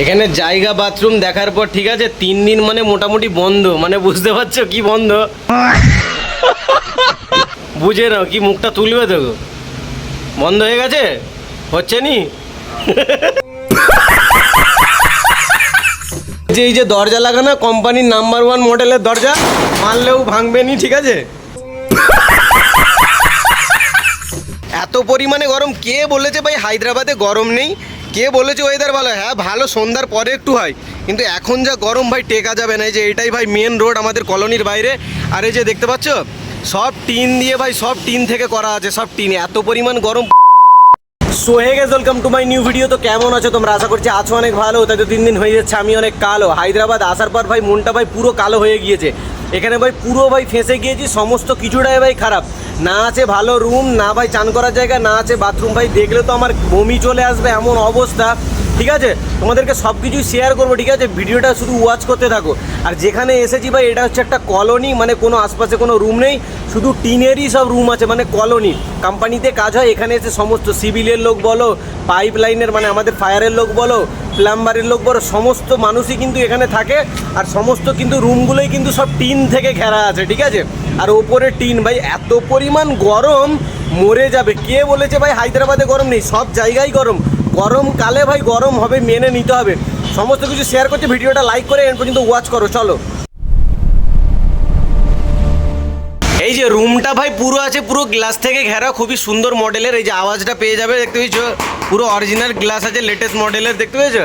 এখানে জায়গা বাথরুম দেখার পর ঠিক আছে 3 দিন মানে মোটামুটি বন্ধ, মানে বুঝতে পারছো কি বন্ধ। বুঝে নাও কি মুখটা তুলবে তো, বন্ধ হয়ে গেছে, হচ্ছে নি। যে এই যে দরজা লাগানো কোম্পানির নাম্বার 1 মডেলের দরজা, মারলেও ভাঙবে নি, ঠিক আছে। এত পরিমাণে গরম, কে বলেছে ভাই হায়দ্রাবাদে গরম নেই? কে বলেছে ওয়েদার ভালো? হ্যাঁ ভালো, সন্ধ্যার পরে একটু হয়, কিন্তু এখন যা গরম ভাই টেকা যাবে না। এই যে এটাই ভাই মেন রোড আমাদের কলোনির বাইরে, আর এই যে দেখতে পাচ্ছ সব টিন দিয়ে ভাই, সব টিন থেকে করা আছে, সব টিনে, এত পরিমাণ গরম। So hey guys, welcome to my new video. তো কেমন আছো তোমরা? আশা করছি আছো অনেক ভালো। তাই তো 3 দিন হয়ে যাচ্ছে আমি অনেক কালো। হায়দ্রাবাদ আসার পর ভাই মনটা ভাই পুরো কালো হয়ে গিয়েছে। এখানে ভাই পুরো ভাই ফেঁসে গিয়েছি, সমস্ত কিছুটাই ভাই খারাপ। না আছে ভালো রুম, না ভাই চান করার জায়গা, না আছে বাথরুম। ভাই দেখলে তো আমার বমি চলে আসবে এমন অবস্থা, ঠিক আছে। তোমাদেরকে সব কিছুই শেয়ার করবো, ঠিক আছে, ভিডিওটা শুধু ওয়াচ করতে থাকো। আর যেখানে এসেছি ভাই এটা হচ্ছে একটা কলোনি, মানে কোনো আশপাশে কোনো রুম নেই, শুধু টিনেরই সব রুম আছে, মানে কলোনি। কোম্পানিতে কাজ হয়, এখানে এসে সমস্ত সিভিলের লোক বলো, পাইপ লাইনের মানে আমাদের ফায়ারের লোক বলো, প্লাম্বারের লোক বলো, সমস্ত মানুষই কিন্তু এখানে থাকে। আর সমস্ত কিন্তু রুমগুলোই কিন্তু সব টিন থেকে ঘেরা আছে, ঠিক আছে। আর ওপরে টিন, ভাই এত পরিমাণ গরম মরে যাবে। কে বলেছে ভাই হায়দ্রাবাদে গরম নেই? সব জায়গায় গরম, গরমকালে ভাই গরম হবে, মেনে নিতে হবে। সমস্ত কিছু শেয়ার করতে, ভিডিওটা লাইক করে এর পর্যন্ত ওয়াচ করো, চলো। এই যে রুমটা ভাই পুরো আছে, পুরো গ্লাস থেকে ঘেরা, খুবই সুন্দর মডেলের। এই যে আওয়াজটা পেয়ে যাবে, দেখতে পেয়েছো, পুরো অরিজিনাল গ্লাস আছে, লেটেস্ট মডেলের, দেখতে পেয়েছো।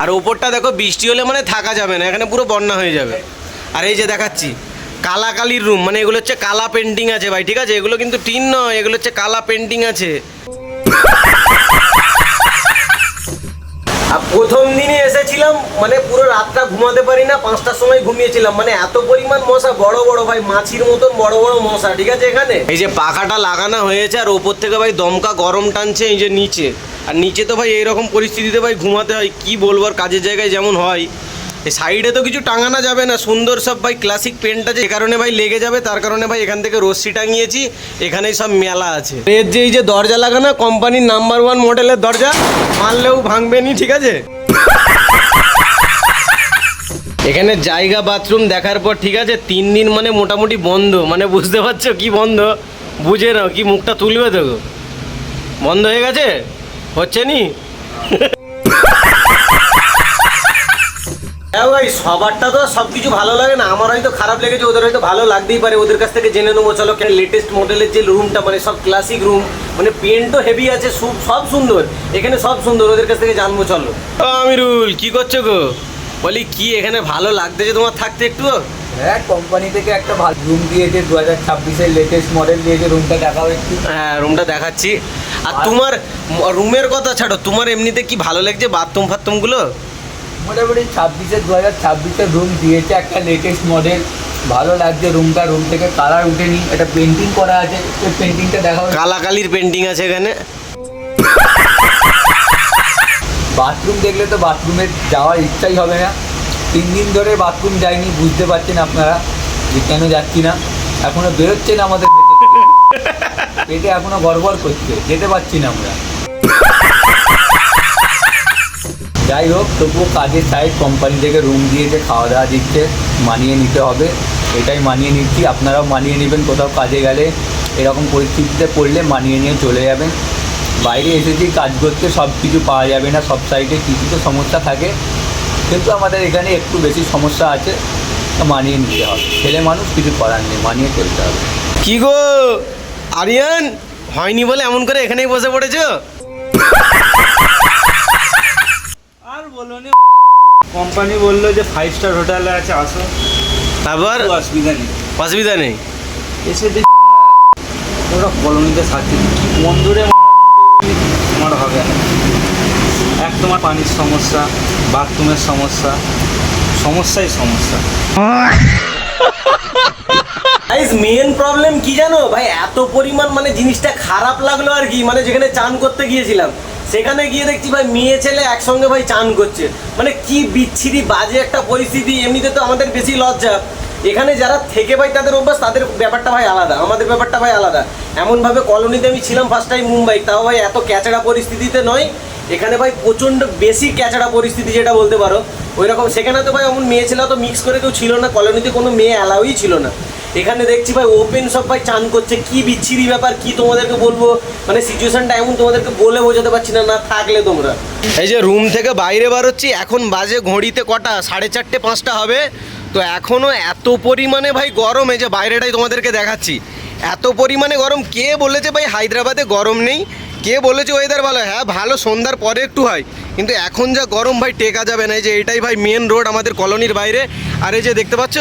আর ওপরটা দেখো, বৃষ্টি হলে মানে থাকা যাবে না, এখানে পুরো বন্যা হয়ে যাবে। আর এই যে দেখাচ্ছি কালা কালির রুম, মানে এগুলো হচ্ছে কালা পেন্টিং আছে ভাই, ঠিক আছে। এগুলো কিন্তু টিন নয়, এগুলো হচ্ছে কালা পেন্টিং আছে। আর প্রথম দিনে এসেছিলাম, মানে পুরো রাতটা ঘুমাতে পারি না, 5টার সময় ঘুমিয়েছিলাম, মানে এত পরিমাণ মশা, বড় বড় ভাই মাছির মতন বড় বড় মশা, ঠিক আছে। এখানে এই যে পাখাটা লাগানো হয়েছে, আর ওপর থেকে ভাই দমকা গরম টানছে এই যে নিচে। আর নিচে তো ভাই এইরকম পরিস্থিতিতে ভাই ঘুমাতে হয়, কি বলবো। আর কাজের জায়গায় যেমন হয়, এই সাইডে তো কিছু টাঙানো যাবে না, সুন্দর সব ভাই ক্লাসিক পেন্ট আছে, যে কারণে ভাই লেগে যাবে, তার কারণে ভাই এখান থেকে রশ্মি টাঙিয়েছি, এখানেই সব মেলা আছে। এর যে এই যে দরজা লাগানো কোম্পানির নাম্বার 1 মডেলের দরজা, মারলেও ভাঙবে নি, ঠিক আছে। এখানে জায়গা বাথরুম দেখার পর ঠিক আছে 3 দিন মানে মোটামুটি বন্ধ, মানে বুঝতে পারছো কি বন্ধ। বুঝে নাও কি মুখটা তুলবে তো, বন্ধ হয়ে গেছে, হচ্ছে নি। হ্যাঁ ভাই, সবারটা তো সব কিছু ভালো লাগে না, আমার হয়তো খারাপ লেগেছে, ওদের হয়তো ভালো লাগতেই পারে। ওদের কাছ থেকে জেনে নেবো চলো, লেটেস্ট মডেলের যে রুমটা, মানে সব ক্লাসিক রুম, মানে পেন্টও হেভি আছে, সব সুন্দর, এখানে সব সুন্দর, ওদের কাছ থেকে জানবো চলো। আমিরুল কি করছো গো? বলি কি এখানে ভালো লাগতেছে তোমার থাকতে একটু? হ্যাঁ, কোম্পানি থেকে একটা ভালো রুম দিয়েছে, 2026-এর লেটেস্ট মডেল দিয়েছে। রুমটা দেখাও একটু। হ্যাঁ রুমটা দেখাচ্ছি। আর তোমার রুমের কথা ছাড়ো, তোমার এমনিতে কি ভালো লাগছে বাথরুম ফাথরুমগুলো? মোটামুটি 2026-এর রুম দিয়েছে একটা লেটেস্ট মডেল, ভালো লাগছে রুমটা। রুম থেকে কালার উঠেনি, এটা পেন্টিং করা আছে, ওই পেন্টিংটা দেখাও। কালাকালির পেন্টিং আছে এখানে। বাথরুম দেখলে তো বাথরুমে যাওয়ার ইচ্ছাই হবে না। 3 দিন ধরে বাথরুম যাইনি, বুঝতে পারছেন আপনারা যে কেন যাচ্ছি না। এখনো বেরোচ্ছে না আমাদের পেটে, এখনো গড়বড় করছে, যেতে পারছি না আমরা। যাই হোক, তবুও কাজের সাইড, কোম্পানি থেকে রুম দিয়েছে, খাওয়া দাওয়া দিচ্ছে, মানিয়ে নিতে হবে, এটাই মানিয়ে নিচ্ছি। আপনারাও মানিয়ে নেবেন, কোথাও কাজে গেলে এরকম পরিস্থিতিতে পড়লে মানিয়ে নিয়ে চলে যাবেন। বাইরে এসেছি কাজ করতে, সব কিছু পাওয়া যাবে না, সব সাইডে কিছু তো সমস্যা থাকে, কিন্তু আমাদের এখানে একটু বেশি সমস্যা আছে, মানিয়ে নিতে হবে। ছেলে মানুষ, কিছু করার নেই, মানিয়ে চলতে হবে। কি গো আরিয়ান, হয়নি বলে এমন করে এখানেই বসে পড়েছো? আর বলো না, কোম্পানি বললো যে 5 স্টার হোটেলে আছে, আসো, আবার অসুবিধা নেই। অসুবিধা নেই। এসে দেখি ওরা কলোনিতে থাকছে, কি বন্ধুরে তোমার হবে না। এক তোমার পানির সমস্যা, বাথরুমের সমস্যা, সমস্যাই সমস্যা। মেন প্রবলেম কি জানো ভাই, এত পরিমাণ মানে জিনিসটা খারাপ লাগলো আর কি। মানে যেখানে চান করতে গিয়েছিলাম, সেখানে গিয়ে দেখছি ভাই মেয়ে ছেলে একসঙ্গে ভাই চান করছে, মানে কি বিচ্ছিরি বাজে একটা পরিস্থিতি। এমনিতে তো আমাদের বেশি লজ্জা, এখানে যারা থেকে ভাই তাদের অভ্যাস, তাদের ব্যাপারটা ভাই আলাদা, আমাদের ব্যাপারটা ভাই আলাদা। এমনভাবে কলোনিতে আমি ছিলাম ফার্স্ট টাইম মুম্বাই, তাও ভাই এত ক্যাচড়া পরিস্থিতিতে নয়। এখানে ভাই প্রচণ্ড বেশি ক্যাচড়া পরিস্থিতি যেটা বলতে পারো ওই রকম। সেখানে তো ভাই এমন মেয়ে ছেলে তো মিক্স করে কেউ ছিল না, কলোনিতে কোনো মেয়ে অ্যালাউই ছিল না। এখানে দেখছি ভাই ওপেন সব ভাই চান করছে, কি বিচ্ছিরি ব্যাপার কি তোমাদেরকে বলবো, মানে সিচুয়েশনটা এমন তোমাদেরকে বলে বোঝাতে পারছি না, না থাকলে তোমরা। এই যে রুম থেকে বাইরে বার হচ্ছি, এখন বাজে ঘড়িতে কটা 4:30 5টা হবে, তো এখনও এত পরিমাণে ভাই গরম। এই যে বাইরেটাই তোমাদেরকে দেখাচ্ছি, এত পরিমাণে গরম। কে বলেছে ভাই হায়দ্রাবাদে গরম নেই? কে বলেছে ওয়েদার ভালো? হ্যাঁ ভালো, সন্ধ্যার পরে একটু হয়, কিন্তু এখন যা গরম ভাই টেকা যাবে না। এই যে এটাই ভাই মেন রোড আমাদের কলোনির বাইরে। আর এই যে দেখতে পাচ্ছ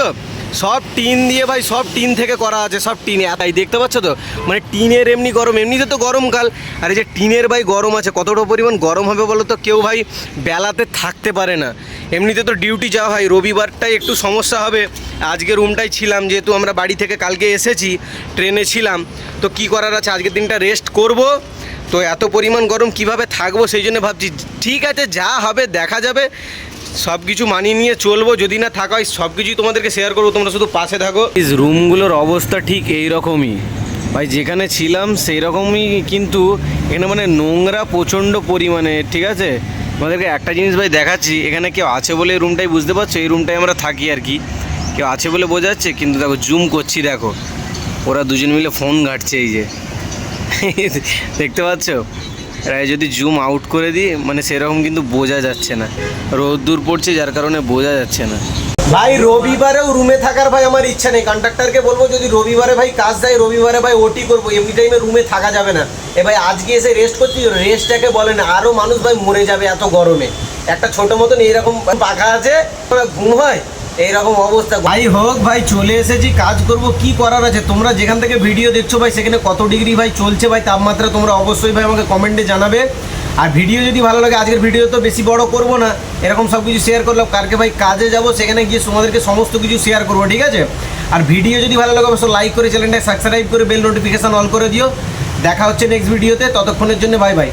সব টিন দিয়ে ভাই, সব টিন থেকে করা আছে, সব টিনে। তাই দেখতে পাচ্ছ তো, মানে টিনের এমনি গরম, এমনিতে তো গরমকাল, আর এই যে টিনের ভাই গরম আছে। কতটা পরিমাণ গরম হবে বলো তো, কেউ ভাই বেলাতে থাকতে পারে না। এমনিতে তো ডিউটি যাওয়া হয়, রবিবারটাই একটু সমস্যা হবে। আজকে রুমটাই ছিলাম, যেহেতু আমরা বাড়ি থেকে কালকে এসেছি, ট্রেনে ছিলাম, তো কি করার আছে, আজকের দিনটা রেস্ট করব। তো এত পরিমাণ গরম কিভাবে থাকবো, সেই জন্য ভাবছি ঠিক আছে যা হবে দেখা যাবে, সব কিছু মানিয়ে নিয়ে চলবো। যদি না থাকা হয় সব কিছুই তোমাদেরকে শেয়ার করবো, তোমরা শুধু পাশে থাকো। এই রুমগুলোর অবস্থা ঠিক এই রকমই ভাই, যেখানে ছিলাম সেই রকমই, কিন্তু এখানে মানে নোংরা প্রচণ্ড পরিমাণে। ঠিক আছে, তোমাদেরকে একটা জিনিস ভাই দেখাচ্ছি, এখানে কেউ আছে বলে এই রুমটাই বুঝতে পারছো, এই রুমটাই আমরা থাকি আর কি, কেউ আছে বলে বোঝা যাচ্ছে। কিন্তু দেখো জুম করছি, দেখো ওরা দুজন মিলে ফোন ঘাঁটছে, এই যে দেখতে পাচ্ছ। এরা যদি জুম আউট করে দিই, মানে সেরকম কিন্তু বোঝা যাচ্ছে না, রোদ্দুর পড়ছে যার কারণে বোঝা যাচ্ছে না। ভাই রবিবারেও রুমে থাকার ভাই আমার ইচ্ছা নেই, কন্ট্রাক্টরকে বলবো যদি রবিবারে ভাই কাজ দেয়, রবিবারে ভাই ওটি করবো, এমনি টাইমে রুমে থাকা যাবে না। এ ভাই আজকে এসে রেস্ট করছি, রেস্টটাকে বলে না, আরও মানুষ ভাই মরে যাবে এত গরমে। একটা ছোট মতন এইরকম পাখা আছে, ঘুম হয়, এইরকম অবস্থা। ভাই হোক ভাই চলে এসেছি, কাজ করব, কি করার আছে। তোমরা যেখান থেকে ভিডিও দেখছো ভাই, সেখানে কত ডিগ্রি ভাই চলছে ভাই তাপমাত্রা, তোমরা অবশ্যই ভাই আমাকে কমেন্টে জানাবে। আর ভিডিও যদি ভালো লাগে, আজকের ভিডিও তো বেশি বড় করব না, এরকম সব কিছু শেয়ার করলাম। কালকে ভাই কাজে যাব, সেখানে গিয়ে তোমাদেরকে সমস্ত কিছু শেয়ার করবো, ঠিক আছে। আর ভিডিও যদি ভালো লাগে অবশ্যই লাইক করে চ্যানেলটা সাবস্ক্রাইব করে বেল নোটিফিকেশান অল করে দিও। দেখা হচ্ছে নেক্সট ভিডিওতে, ততক্ষণের জন্য বাই বাই।